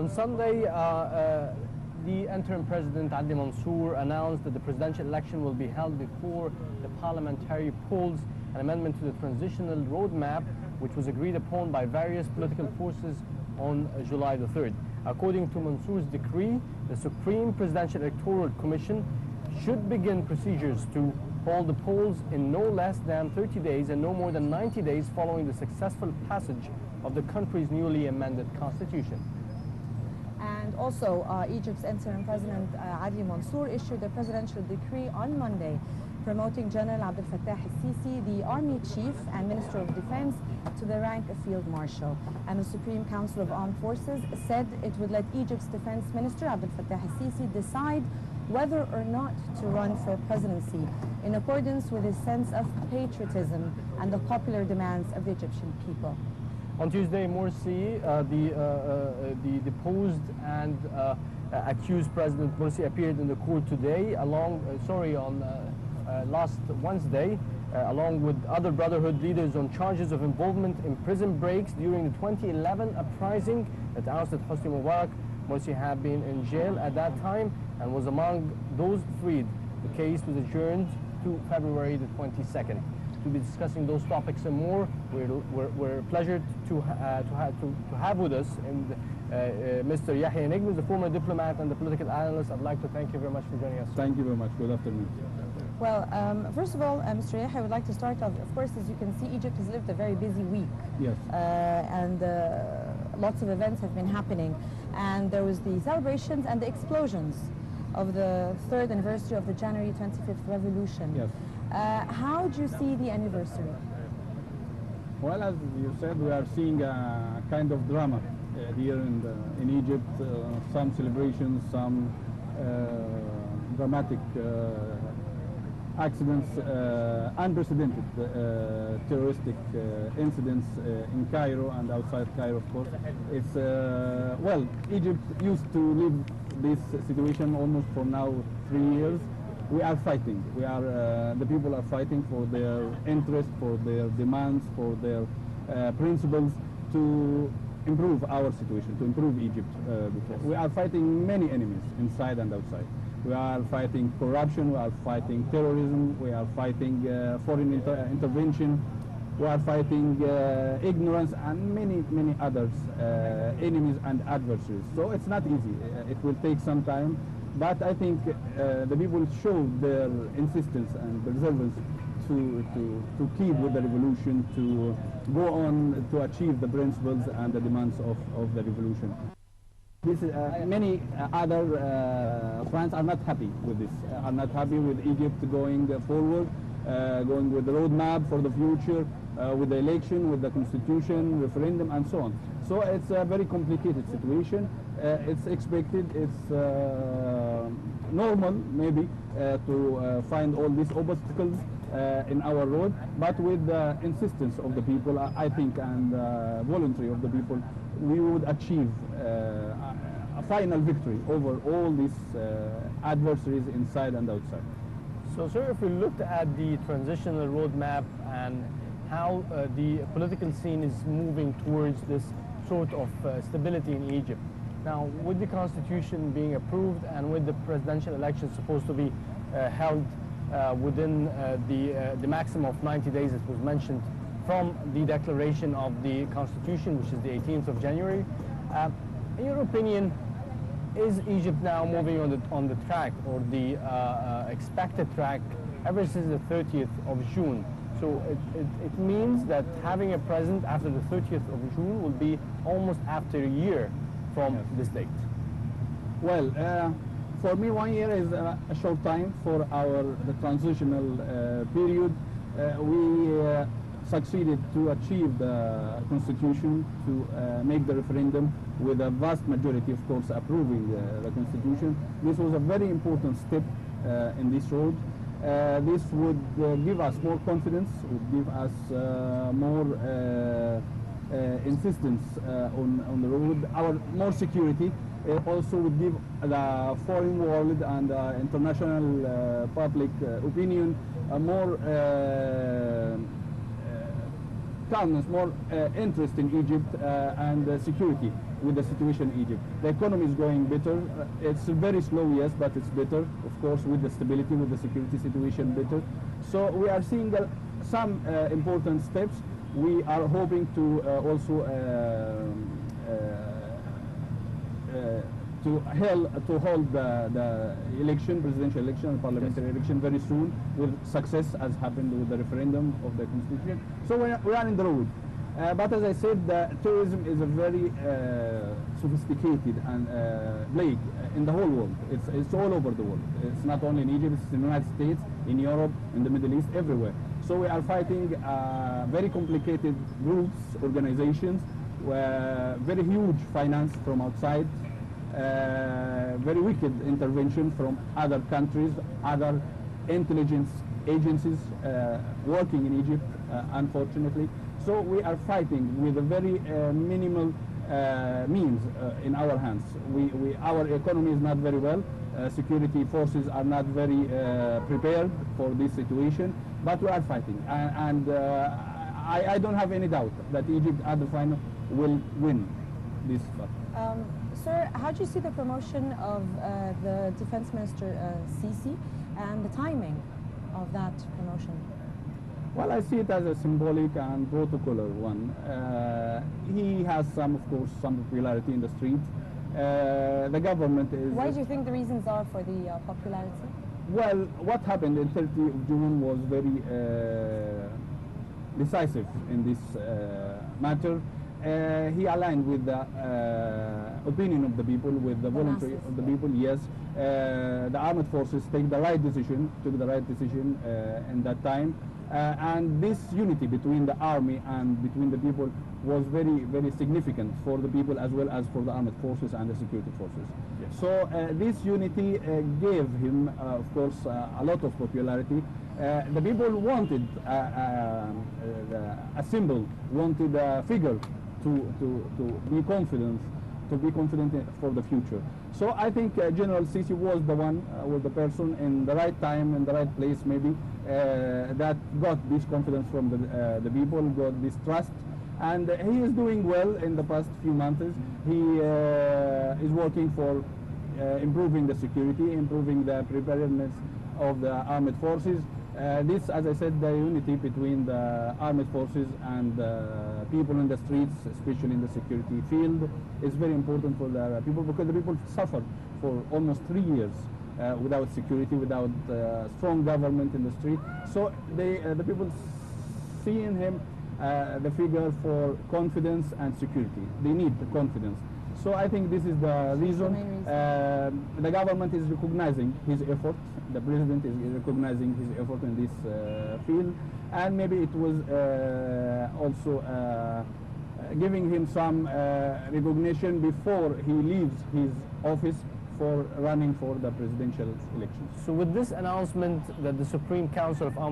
On Sunday, the interim president, Ali Mansour, announced that the presidential election will be held before the parliamentary polls, an amendment to the transitional roadmap, which was agreed upon by various political forces on July the 3rd. According to Mansour's decree, the Supreme Presidential Electoral Commission should begin procedures to hold the polls in no less than 30 days and no more than 90 days following the successful passage of the country's newly amended constitution. And also, Egypt's interim president, Ali Mansour, issued a presidential decree on Monday promoting General Abdel Fattah al-Sisi, the army chief and minister of defense, to the rank of field marshal. And the Supreme Council of Armed Forces said it would let Egypt's defense minister, Abdel Fattah al-Sisi, decide whether or not to run for presidency in accordance with his sense of patriotism and the popular demands of the Egyptian people. On Tuesday, Morsi, the deposed and accused President Morsi appeared in the court today, on last Wednesday, along with other Brotherhood leaders on charges of involvement in prison breaks during the 2011 uprising that ousted Hosni Mubarak. Morsi had been in jail at that time and was among those freed. The case was adjourned to February the 22nd. To be discussing those topics and more, we're pleasured to have with us Mr. Yehia Negm, the former diplomat and the political analyst. I'd like to thank you very much for joining us. Thank you very much. Good afternoon. Well, first of all, Mr. Yehia, I would like to start off. Of course, as you can see, Egypt has lived a very busy week. Yes. And lots of events have been happening. And there was the celebrations and the explosions of the 3rd anniversary of the January 25th revolution. Yes. How do you see the anniversary? Well, as you said, we are seeing a kind of drama here in Egypt. Some celebrations, some dramatic accidents, unprecedented terroristic incidents in Cairo and outside Cairo, of course. It's, well, Egypt used to live this situation almost for now 3 years. We are fighting. We are, the people are fighting for their interests, for their demands, for their principles to improve our situation, to improve Egypt. We are fighting many enemies inside and outside. We are fighting corruption, we are fighting terrorism, we are fighting foreign intervention, we are fighting ignorance and many others, enemies and adversaries. So it's not easy. It will take some time, but I think the people show their insistence and perseverance to keep with the revolution, to go on to achieve the principles and the demands of the revolution. Many other France are not happy with this, are not happy with Egypt going forward, going with the roadmap for the future, with the election, with the constitution, referendum, and so on. So it's a very complicated situation. It's expected, it's normal maybe to find all these obstacles in our road, but with the insistence of the people, I think, and voluntary of the people, we would achieve a final victory over all these adversaries inside and outside. So, sir, if we looked at the transitional roadmap and how the political scene is moving towards this sort of stability in Egypt, now with the constitution being approved and with the presidential election supposed to be held within the maximum of 90 days, it was mentioned, from the declaration of the constitution, which is the 18th of January. In your opinion, is Egypt now moving on the track or the expected track ever since the 30th of June? So it means that having a president after the 30th of June will be almost after a year from this date. Well, for me, 1 year is a short time for the transitional period. We succeeded to achieve the constitution, to make the referendum with a vast majority, of course, approving the constitution. This was a very important step in this road. This would give us more confidence, would give us more insistence on the road, more security. It also would give the foreign world and international public opinion more calmness, more interest in Egypt and security with the situation in Egypt. The economy is going better. It's very slow, yes, but it's better, of course, with the stability, with the security situation better. So we are seeing some important steps. We are hoping to also to hold the election, presidential election and parliamentary election very soon with success, as happened with the referendum of the constitution. So we are in the road. But as I said, terrorism is a very sophisticated and plague in the whole world. It's all over the world. It's not only in Egypt, it's in the United States, in Europe, in the Middle East, everywhere. So we are fighting very complicated groups, organizations, very huge finance from outside, very wicked intervention from other countries, other intelligence agencies working in Egypt, unfortunately. So we are fighting with a very minimal means in our hands. Our economy is not very well. Security forces are not very prepared for this situation, but we are fighting. I don't have any doubt that Egypt at the final will win this battle. Sir, how do you see the promotion of the Defense Minister Sisi and the timing of that promotion? Well, I see it as a symbolic and protocolar one. He has of course, some popularity in the street. The government is... Why do you think the reasons are for the popularity? Well, what happened in 30th of June was very decisive in this matter. He aligned with the opinion of the people, with the voluntary of the people, yes. The armed forces took the right decision in that time. And this unity between the army and between the people was very, very significant for the people as well as for the armed forces and the security forces. Yes. So this unity gave him, of course, a lot of popularity. The people wanted a symbol, wanted a figure to be confident for the future. So I think General Sisi was the one, was the person in the right time, in the right place maybe, that got this confidence from the people, got this trust. And he is doing well in the past few months. He is working for improving the security, improving the preparedness of the armed forces. This, as I said, the unity between the armed forces and people in the streets, especially in the security field, is very important for the people, because the people suffered for almost 3 years without security, without strong government in the street. So the people see in him the figure for confidence and security. They need the confidence. So I think this is the reason. The government is recognizing his effort. The president is recognizing his effort in this field, and maybe it was also giving him some recognition before he leaves his office for running for the presidential elections. So with this announcement that the Supreme Council of Armed